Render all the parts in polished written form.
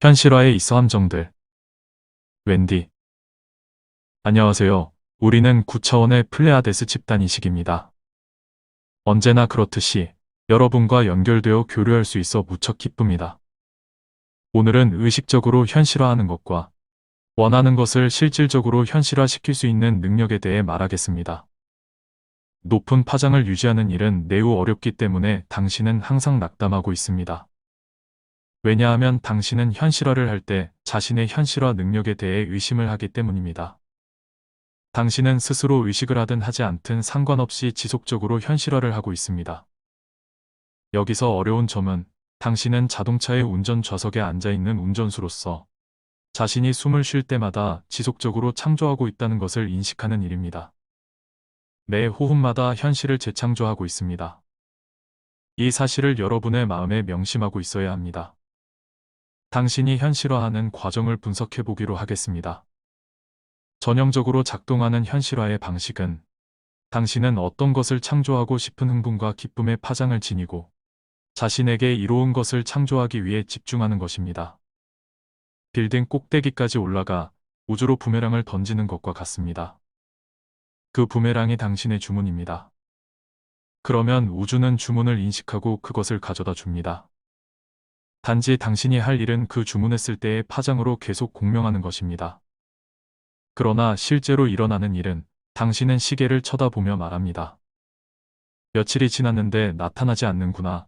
현실화에 있어 함정들. 웬디. 안녕하세요. 우리는 9차원의 플레아데스 집단이식입니다. 언제나 그렇듯이 여러분과 연결되어 교류할 수 있어 무척 기쁩니다. 오늘은 의식적으로 현실화하는 것과 원하는 것을 실질적으로 현실화시킬 수 있는 능력에 대해 말하겠습니다. 높은 파장을 유지하는 일은 매우 어렵기 때문에 당신은 항상 낙담하고 있습니다. 왜냐하면 당신은 현실화를 할 때 자신의 현실화 능력에 대해 의심을 하기 때문입니다. 당신은 스스로 의식을 하든 하지 않든 상관없이 지속적으로 현실화를 하고 있습니다. 여기서 어려운 점은 당신은 자동차의 운전 좌석에 앉아있는 운전수로서 자신이 숨을 쉴 때마다 지속적으로 창조하고 있다는 것을 인식하는 일입니다. 매 호흡마다 현실을 재창조하고 있습니다. 이 사실을 여러분의 마음에 명심하고 있어야 합니다. 당신이 현실화하는 과정을 분석해 보기로 하겠습니다. 전형적으로 작동하는 현실화의 방식은 당신은 어떤 것을 창조하고 싶은 흥분과 기쁨의 파장을 지니고 자신에게 이로운 것을 창조하기 위해 집중하는 것입니다. 빌딩 꼭대기까지 올라가 우주로 부메랑을 던지는 것과 같습니다. 그 부메랑이 당신의 주문입니다. 그러면 우주는 주문을 인식하고 그것을 가져다 줍니다. 단지 당신이 할 일은 그 주문했을 때의 파장으로 계속 공명하는 것입니다. 그러나 실제로 일어나는 일은 당신은 시계를 쳐다보며 말합니다. 며칠이 지났는데 나타나지 않는구나.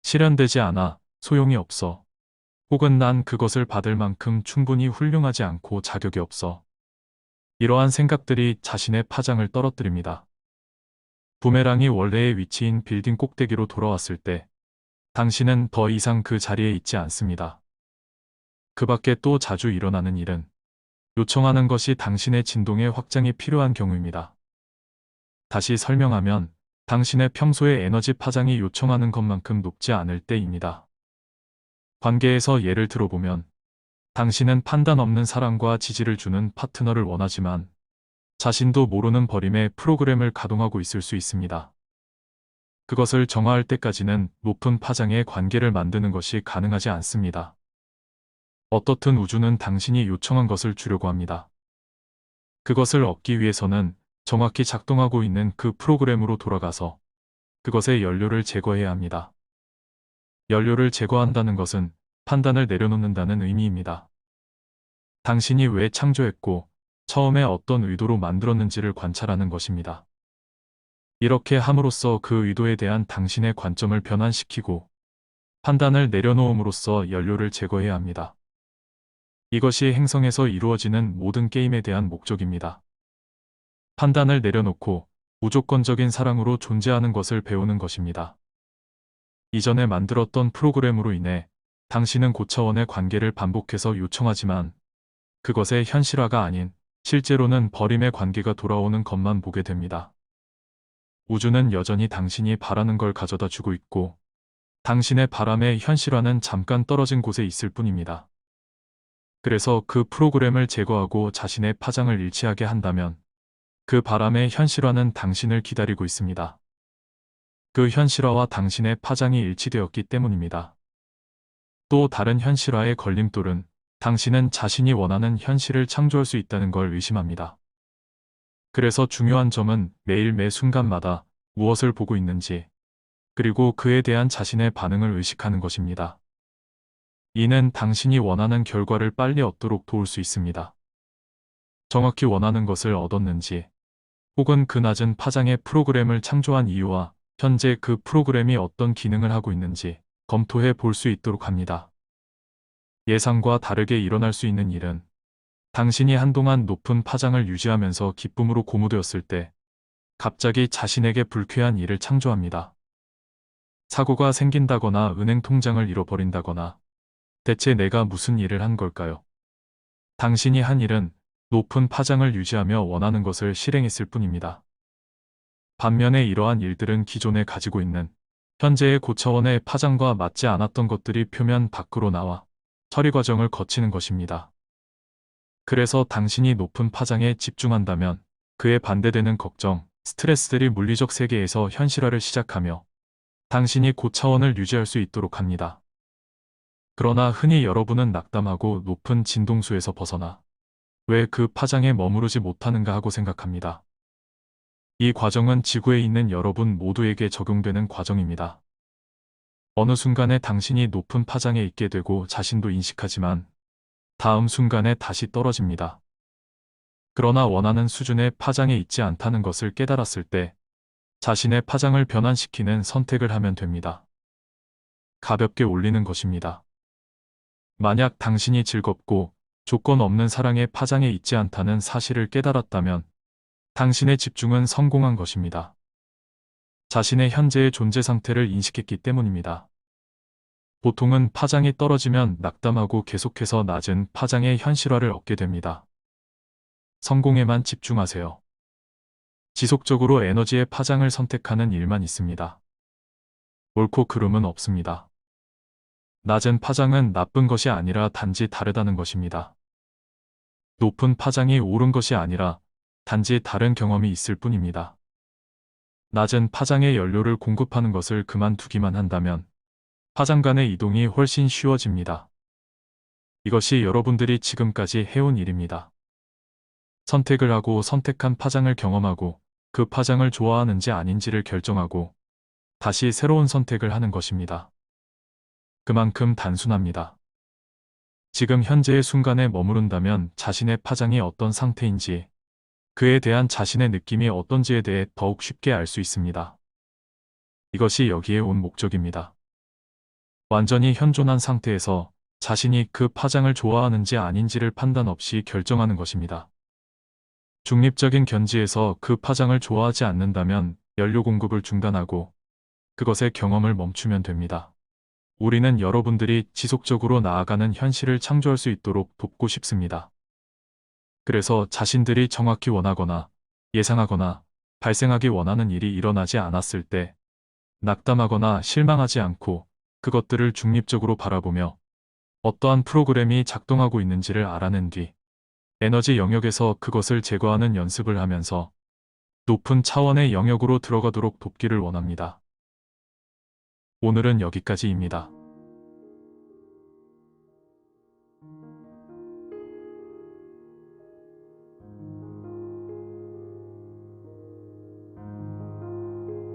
실현되지 않아. 소용이 없어. 혹은 난 그것을 받을 만큼 충분히 훌륭하지 않고 자격이 없어. 이러한 생각들이 자신의 파장을 떨어뜨립니다. 부메랑이 원래의 위치인 빌딩 꼭대기로 돌아왔을 때 당신은 더 이상 그 자리에 있지 않습니다. 그 밖에 또 자주 일어나는 일은 요청하는 것이 당신의 진동의 확장이 필요한 경우입니다. 다시 설명하면 당신의 평소의 에너지 파장이 요청하는 것만큼 높지 않을 때입니다. 관계에서 예를 들어보면 당신은 판단 없는 사랑과 지지를 주는 파트너를 원하지만 자신도 모르는 버림의 프로그램을 가동하고 있을 수 있습니다. 그것을 정화할 때까지는 높은 파장의 관계를 만드는 것이 가능하지 않습니다. 어떻든 우주는 당신이 요청한 것을 주려고 합니다. 그것을 얻기 위해서는 정확히 작동하고 있는 그 프로그램으로 돌아가서 그것의 연료를 제거해야 합니다. 연료를 제거한다는 것은 판단을 내려놓는다는 의미입니다. 당신이 왜 창조했고 처음에 어떤 의도로 만들었는지를 관찰하는 것입니다. 이렇게 함으로써 그 의도에 대한 당신의 관점을 변환시키고 판단을 내려놓음으로써 연료를 제거해야 합니다. 이것이 행성에서 이루어지는 모든 게임에 대한 목적입니다. 판단을 내려놓고 무조건적인 사랑으로 존재하는 것을 배우는 것입니다. 이전에 만들었던 프로그램으로 인해 당신은 고차원의 관계를 반복해서 요청하지만 그것의 현실화가 아닌 실제로는 버림의 관계가 돌아오는 것만 보게 됩니다. 우주는 여전히 당신이 바라는 걸 가져다 주고 있고 당신의 바람의 현실화는 잠깐 떨어진 곳에 있을 뿐입니다. 그래서 그 프로그램을 제거하고 자신의 파장을 일치하게 한다면 그 바람의 현실화는 당신을 기다리고 있습니다. 그 현실화와 당신의 파장이 일치되었기 때문입니다. 또 다른 현실화의 걸림돌은 당신은 자신이 원하는 현실을 창조할 수 있다는 걸 의심합니다. 그래서 중요한 점은 매일 매 순간마다 무엇을 보고 있는지, 그리고 그에 대한 자신의 반응을 의식하는 것입니다. 이는 당신이 원하는 결과를 빨리 얻도록 도울 수 있습니다. 정확히 원하는 것을 얻었는지, 혹은 그 낮은 파장의 프로그램을 창조한 이유와 현재 그 프로그램이 어떤 기능을 하고 있는지 검토해 볼 수 있도록 합니다. 예상과 다르게 일어날 수 있는 일은 당신이 한동안 높은 파장을 유지하면서 기쁨으로 고무되었을 때 갑자기 자신에게 불쾌한 일을 창조합니다. 사고가 생긴다거나 은행 통장을 잃어버린다거나 대체 내가 무슨 일을 한 걸까요? 당신이 한 일은 높은 파장을 유지하며 원하는 것을 실행했을 뿐입니다. 반면에 이러한 일들은 기존에 가지고 있는 현재의 고차원의 파장과 맞지 않았던 것들이 표면 밖으로 나와 처리 과정을 거치는 것입니다. 그래서 당신이 높은 파장에 집중한다면 그에 반대되는 걱정, 스트레스들이 물리적 세계에서 현실화를 시작하며 당신이 고차원을 유지할 수 있도록 합니다. 그러나 흔히 여러분은 낙담하고 높은 진동수에서 벗어나 왜 그 파장에 머무르지 못하는가 하고 생각합니다. 이 과정은 지구에 있는 여러분 모두에게 적용되는 과정입니다. 어느 순간에 당신이 높은 파장에 있게 되고 자신도 인식하지만 다음 순간에 다시 떨어집니다. 그러나 원하는 수준의 파장에 있지 않다는 것을 깨달았을 때 자신의 파장을 변환시키는 선택을 하면 됩니다. 가볍게 올리는 것입니다. 만약 당신이 즐겁고 조건 없는 사랑의 파장에 있지 않다는 사실을 깨달았다면 당신의 집중은 성공한 것입니다. 자신의 현재의 존재 상태를 인식했기 때문입니다. 보통은 파장이 떨어지면 낙담하고 계속해서 낮은 파장의 현실화를 얻게 됩니다. 성공에만 집중하세요. 지속적으로 에너지의 파장을 선택하는 일만 있습니다. 옳고 그름은 없습니다. 낮은 파장은 나쁜 것이 아니라 단지 다르다는 것입니다. 높은 파장이 옳은 것이 아니라 단지 다른 경험이 있을 뿐입니다. 낮은 파장의 연료를 공급하는 것을 그만두기만 한다면 파장 간의 이동이 훨씬 쉬워집니다. 이것이 여러분들이 지금까지 해온 일입니다. 선택을 하고 선택한 파장을 경험하고 그 파장을 좋아하는지 아닌지를 결정하고 다시 새로운 선택을 하는 것입니다. 그만큼 단순합니다. 지금 현재의 순간에 머무른다면 자신의 파장이 어떤 상태인지, 그에 대한 자신의 느낌이 어떤지에 대해 더욱 쉽게 알 수 있습니다. 이것이 여기에 온 목적입니다. 완전히 현존한 상태에서 자신이 그 파장을 좋아하는지 아닌지를 판단 없이 결정하는 것입니다. 중립적인 견지에서 그 파장을 좋아하지 않는다면 연료 공급을 중단하고 그것의 경험을 멈추면 됩니다. 우리는 여러분들이 지속적으로 나아가는 현실을 창조할 수 있도록 돕고 싶습니다. 그래서 자신들이 정확히 원하거나 예상하거나 발생하기 원하는 일이 일어나지 않았을 때 낙담하거나 실망하지 않고 그것들을 중립적으로 바라보며 어떠한 프로그램이 작동하고 있는지를 알아낸 뒤 에너지 영역에서 그것을 제거하는 연습을 하면서 높은 차원의 영역으로 들어가도록 돕기를 원합니다. 오늘은 여기까지입니다.